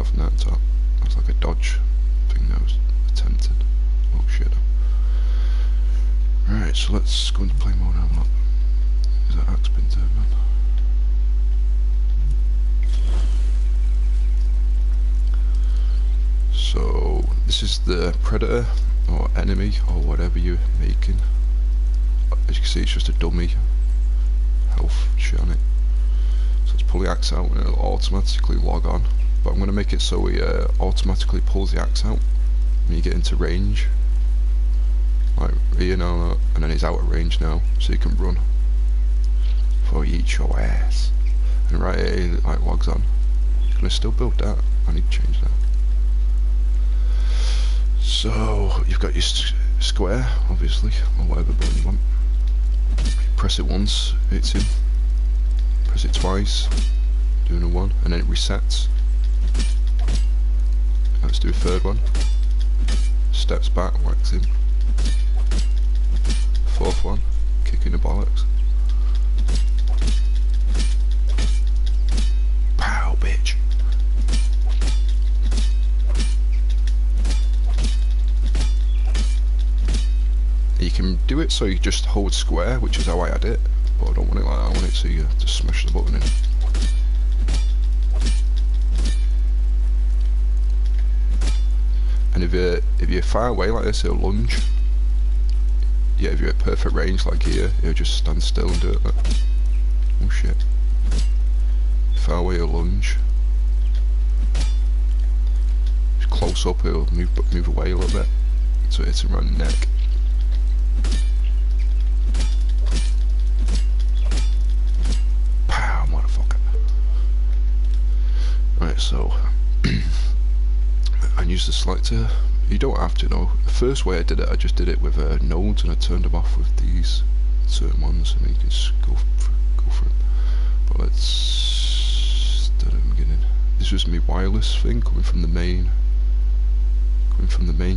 from that top. That's like a dodge thing that was attempted. Oh shit. Right, so let's go into play mode and have a look. Is that axe been turned on? So this is the predator or enemy or whatever you're making. As you can see, it's just a dummy health shit on it. So let's pull the axe out and it'll automatically log on. But I'm going to make it so it automatically pulls the axe out when you get into range. Like here now, and then he's out of range now, so you can run before you eat your ass. And right here, it like logs on. Can I still build that? I need to change that. So you've got your square, obviously, or whatever button you want. Press it once, hits him. Press it twice, doing a one, and then it resets. Let's do a third one. Steps back, whacks him. Fourth one, kicking the bollocks. Pow, bitch. You can do it so you just hold square, which is how I had it, but I don't want it like that. I want it so you just smash the button in. And if you're far away like this, it'll lunge. Yeah, if you're at perfect range like here, it'll just stand still and do it like. Oh shit. Far away it'll lunge. Close up it'll move away a little bit, so it hits him around the neck. Pow, motherfucker. Right, so I use the selector. You don't have to know. The first way I did it, I just did it with nodes and I turned them off with these certain ones, and you can just go for it. But let's start at the beginning. This was my wireless thing coming from the main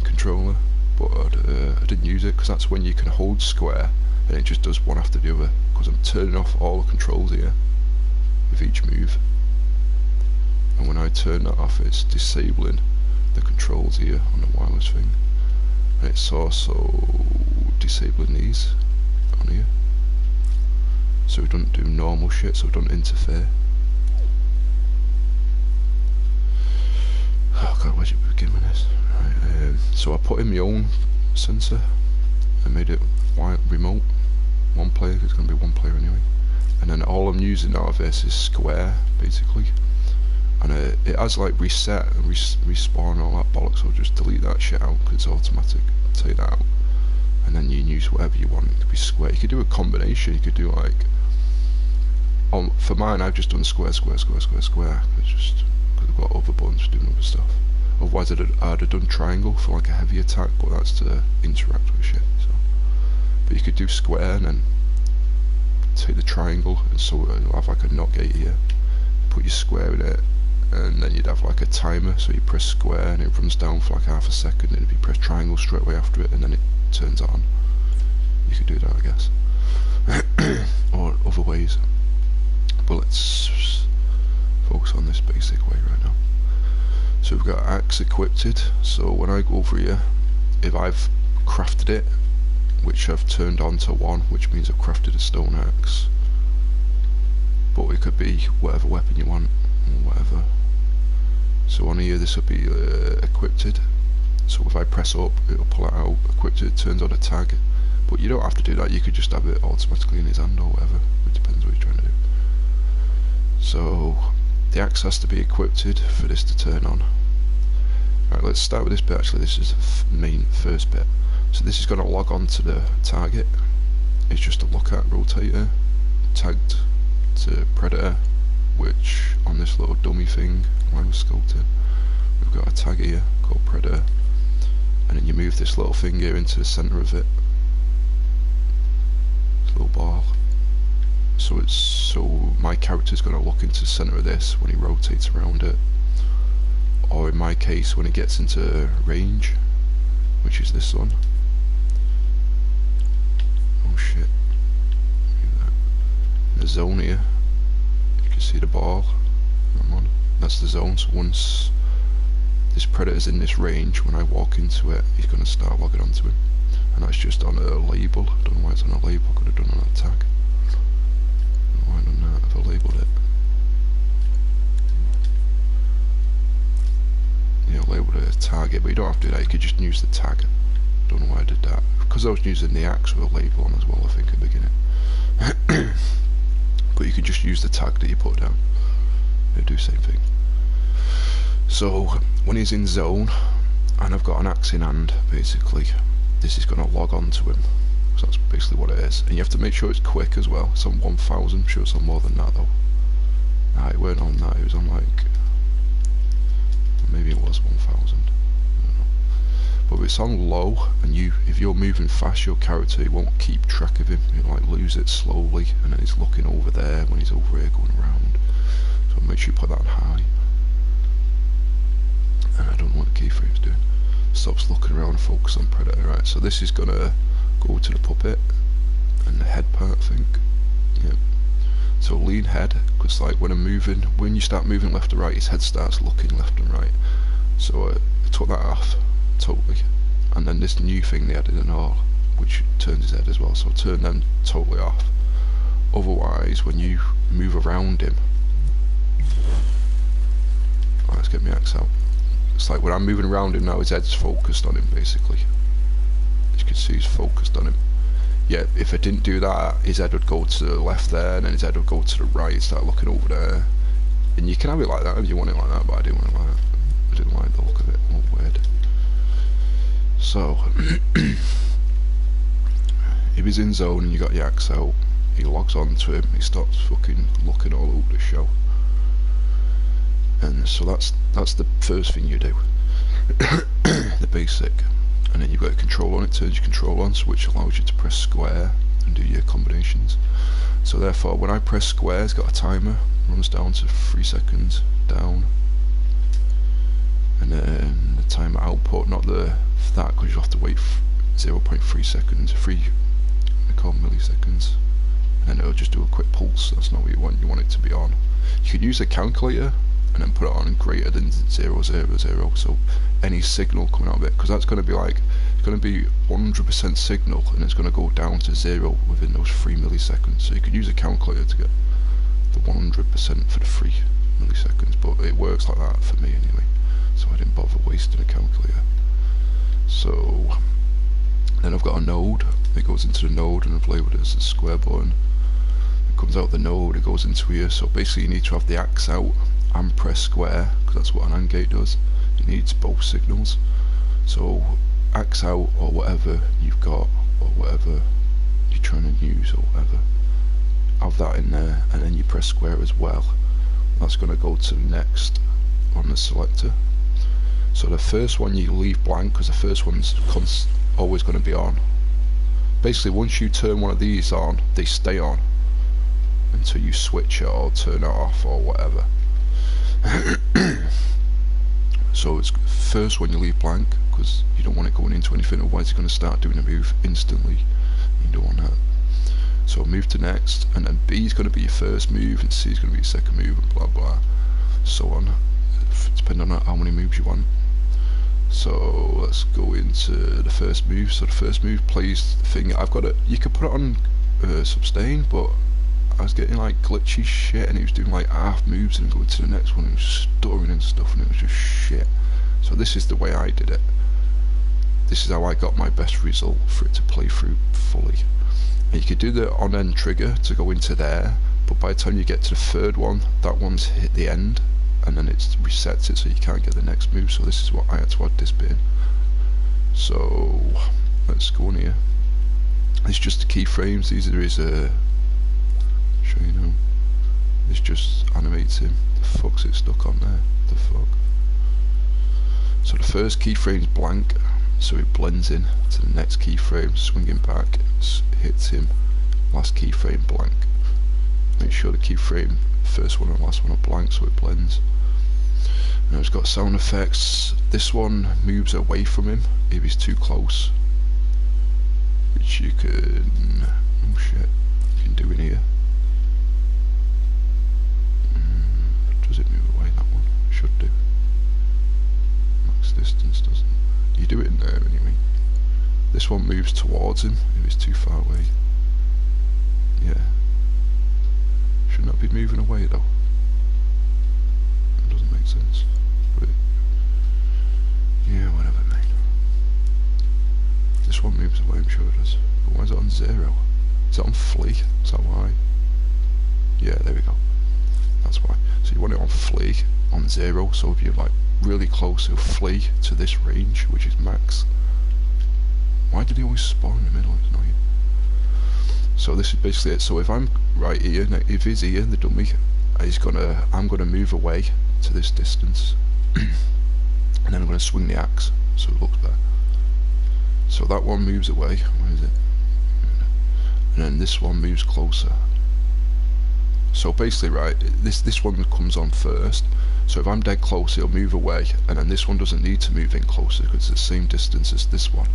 controller, but I didn't use it because that's when you can hold square and it just does one after the other. Because I'm turning off all the controls here with each move, and when I turn that off, it's disabling the controls here on the wireless thing, and it's also disabling these on here, so it doesn't do normal shit, so it doesn't interfere. Oh god, where'd you begin with this? Right, so I put in my own sensor and made it remote, one player, because it's going to be one player anyway, and then all I'm using out of this is square basically. And it has like reset and respawn and all that bollocks, so I'll just delete that shit out because it's automatic. Take that out, and then you can use whatever you want. It could be square, you could do a combination, you could do like, for mine I've just done square, it's just because I've got other buttons doing other stuff. Otherwise I'd have done triangle for like a heavy attack, but that's to interact with shit. So, but you could do square and then take the triangle, and so it'll have like a knock gate here. Put your square in it, and then you'd have like a timer, so you press square and it runs down for like half a second, and if you press triangle straight away after it, and then it turns on. You could do that, I guess. Or other ways, but let's focus on this basic way right now. So we've got axe equipped, so when I go over here, if I've crafted it, which I've turned on to 1, which means I've crafted a stone axe, but it could be whatever weapon you want, or whatever. So on here this will be equipped, so if I press up it'll pull it out, equipped, turns on a tag, but you don't have to do that, you could just have it automatically in his hand or whatever, it depends what you're trying to do. So the axe has to be equipped for this to turn on. Right, let's start with this bit. Actually, this is the main first bit. So this is going to log on to the target. It's just a look at rotator tagged to predator, which on this little dummy thing I was sculpted, we've got a tag here called predator, and then you move this little thing here into the centre of it, this little ball. So my character's going to look into the centre of this when he rotates around it, or in my case when it gets into range, which is this one. Oh shit. The zone here, you can see the ball. That's the zone, so once this predator's in this range, when I walk into it, he's going to start logging onto him. And that's just on a label. I don't know why it's on a label. I could have done on a tag. I don't know why I've done that if I labelled it. Yeah, labelled it a target, but you don't have to do that. You could just use the tag. Don't know why I did that. Because I was using the axe with a label on as well, I think, at the beginning. But you can just use the tag that you put down. It'll do the same thing. So when he's in zone and I've got an axe in hand, basically this is going to log on to him. So that's basically what it is. And you have to make sure it's quick as well. It's on 1000. I'm sure it's on more than that though. Nah, it weren't on that. It was on like, maybe it was 1000. I don't know. But if it's on low, and if you're moving fast, your character, it won't keep track of him. You'll like lose it slowly, and then he's looking over there when he's over here going around. So make sure you put that on high. And I don't know what the keyframe's doing. Stops looking around and focus on predator. Right, so this is gonna go to the puppet and the head part, I think. Yep. So lean head, because like when you start moving left to right, his head starts looking left and right. So I took that off totally, and then this new thing they added in all, which turns his head as well. So turn them totally off. Otherwise, when you move around him, right, let's get my axe out. It's like when I'm moving around him now, his head's focused on him basically. As you can see, he's focused on him. Yeah, if I didn't do that, his head would go to the left there, and then his head would go to the right, start looking over there. And you can have it like that if you want it like that, but I didn't want it like that. I didn't like the look of it. All weird. So if he's in zone and you got your axe out, he logs on to him, he stops fucking looking all over the show. And so that's the first thing you do. The basic. And then you've got a control on it, turns your control on, which allows you to press square and do your combinations. So therefore when I press square, it's got a timer, runs down to 3 seconds, down. And then the timer output, not that, because you have to wait 0.3 seconds, 3 milliseconds. And then it'll just do a quick pulse. That's not what you want it to be on. You could use a calculator and then put it on greater than 000, so any signal coming out of it, because that's going to be like, it's going to be 100% signal, and it's going to go down to 0 within those 3 milliseconds. So you could use a calculator to get the 100% for the 3 milliseconds, but it works like that for me anyway, so I didn't bother wasting a calculator. So then I've got a node, it goes into the node, and I've labelled it as a square button. It comes out the node, it goes into here, so basically you need to have the axe out and press square, because that's what an AND gate does. It needs both signals. So axe out, or whatever you've got, or whatever you're trying to use, or whatever, have that in there, and then you press square as well. That's going to go to the next on the selector. So the first one you leave blank, because the first one's always going to be on. Basically once you turn one of these on, they stay on until you switch it or turn it off or whatever. So it's first one you leave blank, because you don't want it going into anything, otherwise it's going to start doing a move instantly. You don't want that. So move to next, and then B is going to be your first move, and C is going to be your second move, and blah blah, so on, depending on how many moves you want. So let's go into the first move. So the first move plays the thing. I've got it. You could put it on sustain, but I was getting like glitchy shit, and it was doing like half moves and going to the next one, and it was stuttering and stuff, and it was just shit. So this is the way I did it. This is how I got my best result for it to play through fully. And you could do the on end trigger to go into there, but by the time you get to the third one, that one's hit the end, and then it resets it so you can't get the next move. So this is what I had to add this bit in. So let's go in here. It's just the keyframes. These are his show you now. This just animates him. The fuck's it stuck on there? The fuck. So the first keyframe's blank, so it blends in to the next keyframe, swinging back, hits him. Last keyframe blank. Make sure the keyframe, first one and last one are blank, so it blends. Now it's got sound effects. This one moves away from him if he's too close, which you can, oh shit, you can do in here. Does it move away, that one? Should do. this one moves towards him if it's too far away. Yeah. Should not be moving away though. It doesn't make sense. But yeah, whatever, mate. This one moves away, I'm sure it does. But why is it on 0? Is it on flee? Is that why? Yeah, there we go. That's why. So you want it on flee, on 0, so if you're like really close, it'll flee to this range, which is max. Why did he always spawn in the middle? It's annoying. So this is basically it. So if I'm right here, if he's here, the dummy, I'm gonna move away to this distance, and then I'm gonna swing the axe so it looks better. So that one moves away. Where is it? And then this one moves closer. So basically, right, this one comes on first. So if I'm dead close, it'll move away, and then this one doesn't need to move in closer because it's the same distance as this one.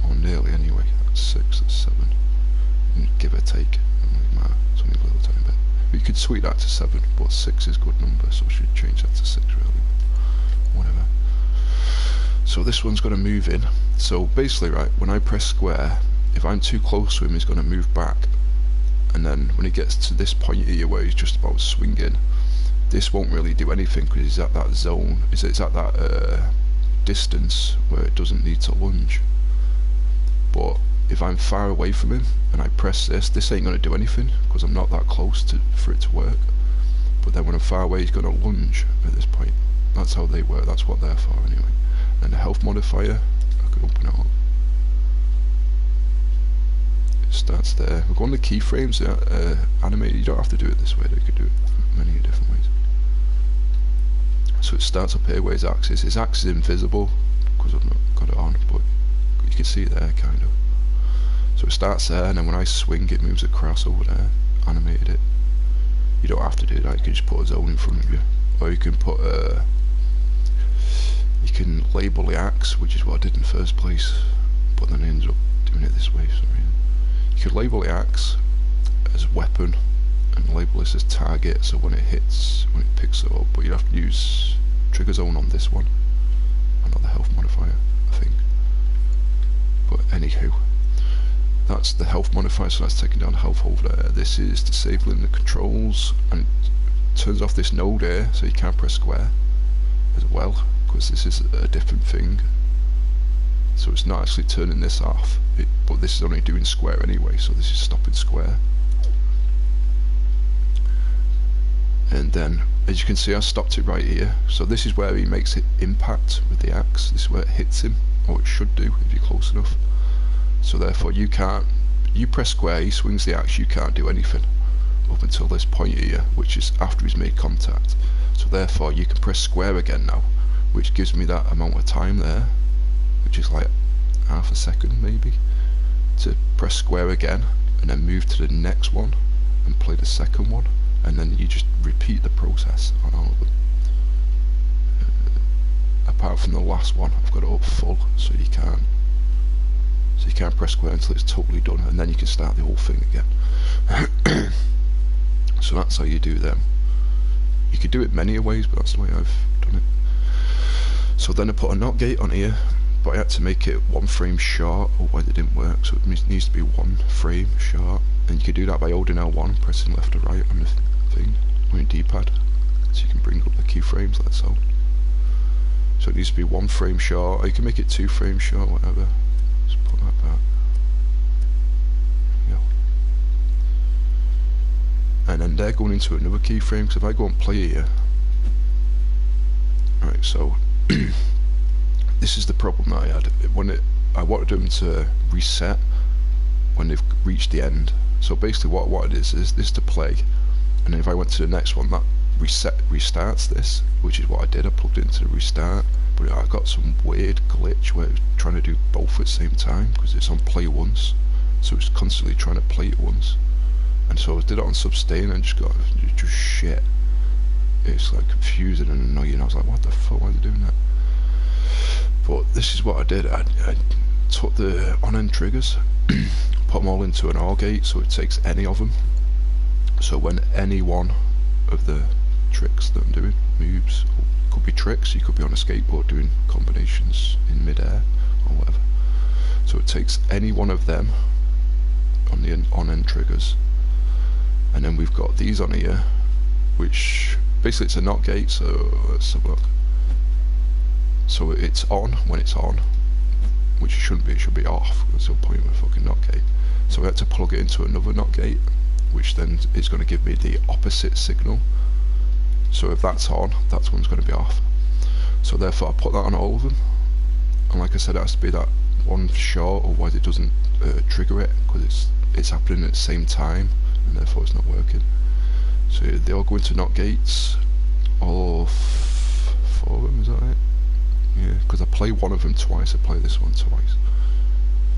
Or nearly anyway. That's 6, that's 7. Give or take. It's only a little tiny bit. But you could tweak that to 7, but 6 is a good number, so I should change that to 6 really. Whatever. So this one's going to move in. So basically, right, when I press square, if I'm too close to him, he's going to move back. And then when he gets to this point here where he's just about swinging, this won't really do anything because he's at that zone, it's at that distance where it doesn't need to lunge. But if I'm far away from him and I press this ain't going to do anything because I'm not that close for it to work. But then when I'm far away, he's going to lunge at this point. That's how they work, that's what they're for anyway. And the health modifier, I could open it up. It starts there. We're going to keyframes animated. You don't have to do it this way, you could do it many different ways. So it starts up here where his axe is. His axe is invisible because I've not got it on, but you can see it there kind of. So it starts there, and then when I swing it moves across over there, animated it. You don't have to do that, you can just put a zone in front of you. Or you can put you can label the axe, which is what I did in the first place, but then I ended up doing it this way for some reason. You could label the axe as weapon and label this as target, so when it picks it up, but you'd have to use trigger zone on this one, and not the health modifier, I think. But anywho, that's the health modifier, so that's taking down the health over there. This is disabling the controls, and it turns off this node here, so you can't press square as well, because this is a different thing. So it's not actually turning this off, but this is only doing square anyway, so this is stopping square. And then, as you can see, I stopped it right here. So this is where he makes it impact with the axe. This is where it hits him, or it should do if you're close enough. So therefore you press square, he swings the axe, you can't do anything up until this point here, which is after he's made contact. So therefore you can press square again now, which gives me that amount of time there, which is like half a second maybe, to press square again and then move to the next one and play the second one, and then you just repeat the process on all of them. Apart from the last one, I've got it up full, so you can't press square until it's totally done, and then you can start the whole thing again. So that's how you do them. You could do it many ways, but that's the way I've done it. So then I put a not gate on here, but I had to make it 1 frame short, otherwise it didn't work, so it needs to be 1 frame short. And you can do that by holding L1, pressing left or right on the thing, on your D-pad, so you can bring up the keyframes like so. So it needs to be 1 frame short, or you can make it 2 frames short, whatever. Just put that back. There you go. And then they're going into another keyframe, because if I go and play here, alright, so this is the problem that I had. I wanted them to reset when they've reached the end. So basically what it is this to play, and then if I went to the next one, that restarts this, which is what I did. I plugged it into the restart, but I got some weird glitch where it was trying to do both at the same time, because it's on play once, so it's constantly trying to play it once. And so I did it on sustain and just shit. It's like confusing and annoying. I was like, what the fuck, why are they doing that? But this is what I did. I took the on-end triggers, put them all into an OR gate, so it takes any of them. So when any one of the tricks that I'm doing moves or could be tricks, you could be on a skateboard doing combinations in mid-air or whatever. So it takes any one of them on the on-end triggers, and then we've got these on here, which basically it's a NOT gate. So let's have a look. So it's on when it's on, which it shouldn't be, it should be off. That's the point of a fucking NOT gate. So we had to plug it into another NOT gate, which then is going to give me the opposite signal. So if that's on, that one's going to be off. So therefore I put that on all of them, and like I said, it has to be that one short, otherwise it doesn't trigger it, because it's happening at the same time, and therefore it's not working. So they all go into NOT gates, all 4 of them, is that right? Yeah, because I play one of them twice, I play this one twice.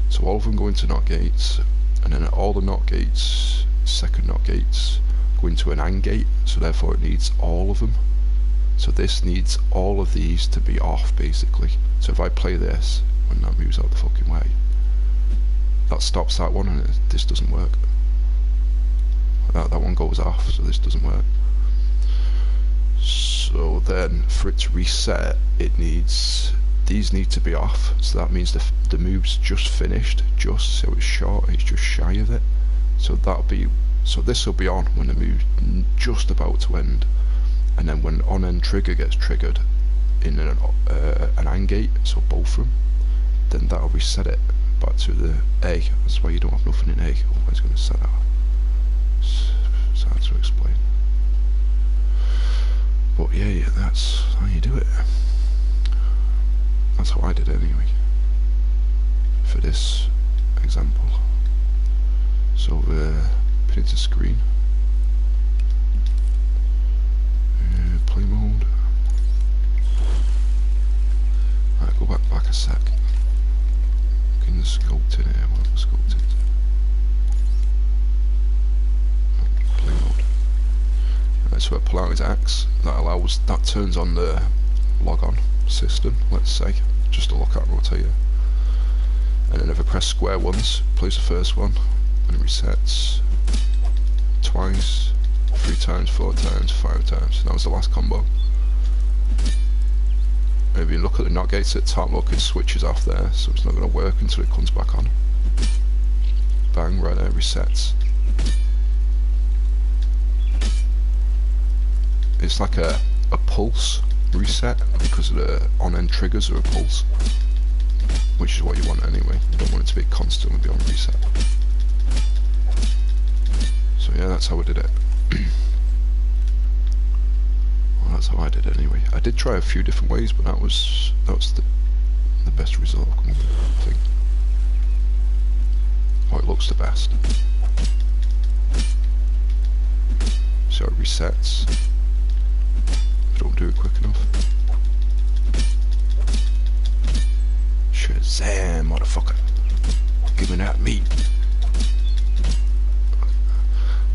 So all of them go into NOT gates, and then all the NOT gates, second NOT gates, go into an AND gate, so therefore it needs all of them. So this needs all of these to be off, basically. So if I play this, when that moves out the fucking way, that stops that one, and this doesn't work. That one goes off, so this doesn't work. So then for it to reset, it needs, these need to be off, so that means the move's just finished, just so it's short, it's just shy of it. So that'll be, so this will be on when the move's just about to end, and then when on-end trigger gets triggered in an AND gate, so both of them, then that'll reset it back to the A. That's why you don't have nothing in A, otherwise it's going to set off. It's hard to explain. But yeah, that's how you do it. That's how I did it anyway, for this example. So pin it to screen. Play mode. Right, go back a sec. Look in the sculpting here, what have I sculpted? Play mode. Right, so I pull out his axe, that turns on the log on system, let's say, just to look at rotator. And then if I press square once, plays the first one, and it resets twice, 3 times, 4 times, 5 times. That was the last combo. And if you look at the NOT gates at the top, look, it switches off there, so it's not going to work until it comes back on. Bang, right there, resets. It's like a pulse reset, because the on-end triggers are a pulse, which is what you want anyway. You don't want it to be constantly be on reset. So yeah, that's how I did it. Well, that's how I did it anyway. I did try a few different ways, but that was the best result I've come up with, I think. Oh, it looks the best. So it resets. If I don't do it quick enough. Shazam, motherfucker! Give me that meat.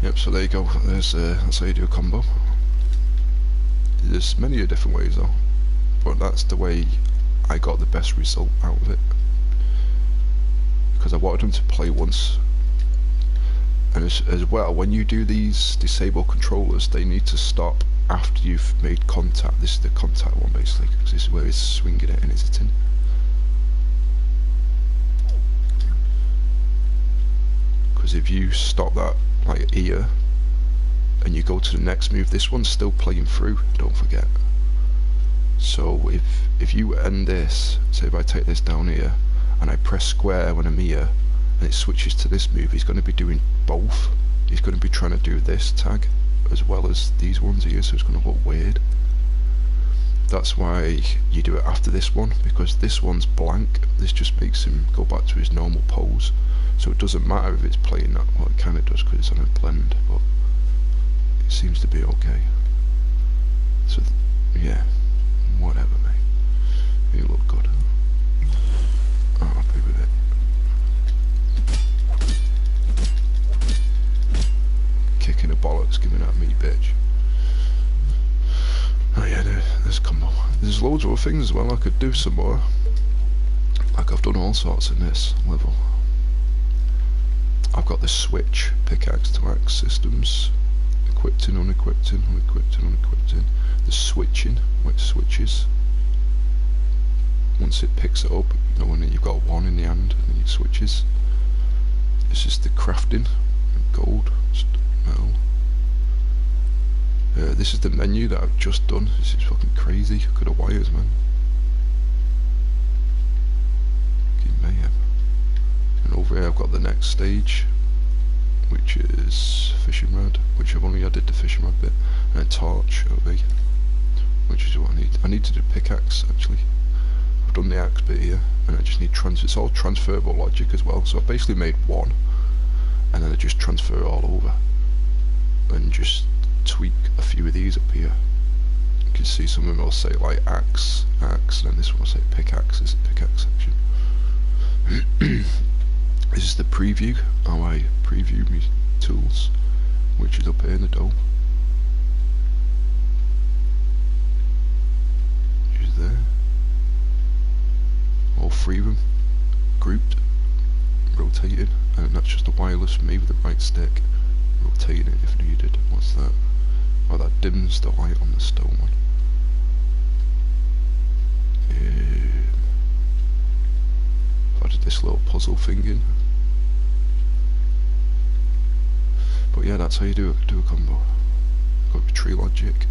Yep, so there you go. There's that's how you do a combo. There's many different ways though, but that's the way I got the best result out of it, because I wanted them to play once. And as well, when you do these disable controllers, they need to stop after you've made contact. This is the contact one basically, because this is where it's swinging it and it's hitting. Because if you stop that like here and you go to the next move, this one's still playing through, don't forget. So if you end this, say if I take this down here and I press square when I'm here and it switches to this move, he's going to be doing both. He's going to be trying to do this tag as well as these ones here, so it's going to look weird. That's why you do it after this one, because this one's blank. This just makes him go back to his normal pose. So it doesn't matter if it's playing that, well it kind of does because it's on a blend, but it seems to be okay. So yeah, whatever mate, you look good. I'm happy with it. Kicking the bollocks, giving that meat bitch. Oh yeah, there's combo. There's loads of other things as well, I could do some more. Like I've done all sorts in this level. I've got the switch, pickaxe to axe systems, equipped in, unequipped in, unequipped in, unequipped in. the switching, where it switches. Once it picks it up, you know, when you've got one in the hand and then it switches. This is the crafting, gold, metal. This is the menu that I've just done. This is fucking crazy. Look at the wires, man. Fucking mayhem. And over here I've got the next stage, which is fishing rod, which I've only added the fishing rod bit, and a torch over here, which is what I need. I need to do pickaxe actually. I've done the axe bit here, and I just need it's all transferable logic as well. So I've basically made one, and then I just transfer it all over, and just tweak a few of these up here. You can see some of them will say like axe, and then this one will say pickaxe. This is the pickaxe section. This is the preview, how I preview my tools, which is up here in the dome. Which is there. All three of them grouped, rotated, and that's just a wireless for me with the right stick, rotating it if needed. What's that? Oh, that dims the light on the stone one. I've added this little puzzle thing in. But yeah, that's how you do a combo. Got your tree logic,